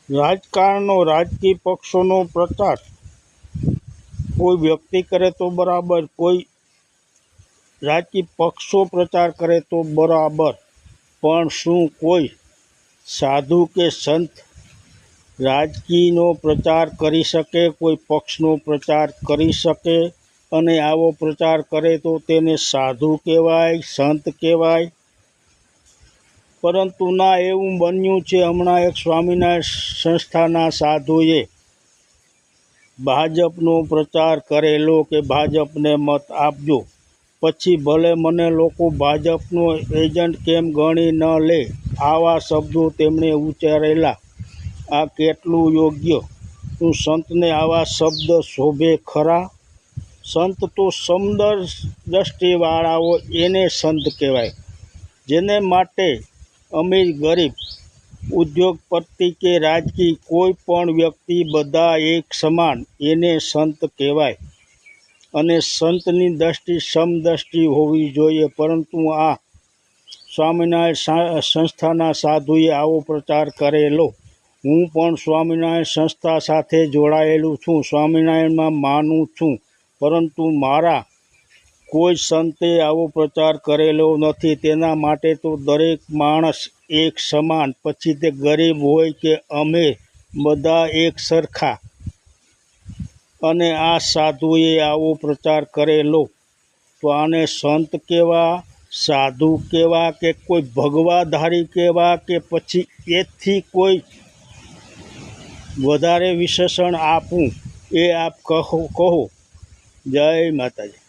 રાજકારણનો રાજકીય પક્ષોનો પ્રચાર કોઈ વ્યક્તિ કરે તો બરાબર, કોઈ રાજકીય પક્ષો પ્રચાર કરે તો બરાબર, પણ શું કોઈ સાધુ કે સંત રાજકીયનો પ્રચાર કરી શકે, કોઈ પક્ષનો પ્રચાર કરી શકે? અને આવો પ્રચાર કરે તો તેને સાધુ કહેવાય, સંત કહેવાય? પરંતુ ના, એવું બન્યું છે. હમણાં એક સ્વામિનારાયણ સંસ્થાના સાધુએ ભાજપનો પ્રચાર કરેલો કે ભાજપને મત આપજો, પછી ભલે મને લોકો ભાજપનો એજન્ટ કેમ ગણી ન લે, આવા શબ્દો તેમણે ઉચ્ચારેલા. આ કેટલું યોગ્ય? શું સંતને આવા શબ્દ શોભે ખરા? સંત તો સમદર દ્રષ્ટિવાળાઓ એને સંત કહેવાય. જેને માટે અમીર ગરીબ, ઉદ્યોગપતિ કે રાજકીય કોઈ પણ વ્યક્તિ બધા એક સમાન, એને સંત કહેવાય. અને સંતની દ્રષ્ટિ સમદ્રષ્ટિ હોવી જોઈએ. પરંતુ આ સ્વામિનારાયણ સંસ્થાના સાધુએ આવો પ્રચાર કરેલો. હું પણ સ્વામિનારાયણ સંસ્થા સાથે જોડાયેલું છું, સ્વામિનારાયણમાં માનું છું, પરંતુ મારા કોઈ સંતે આવો પ્રચાર કરેલો નથી. તેના માટે તો દરેક માણસ એક સમાન, પછી તે ગરીબ હોય કે અમીર, બધા એક સરખા. અને આ સાધુએ આવો પ્રચાર કરેલો, તો આને સંત કહેવા, સાધુ કહેવા, કે કોઈ ભગવાધારી કહેવા, કે પછી એથી કોઈ વધારે વિશેષણ આપવું, એ આપ કહો. જય માતાજી.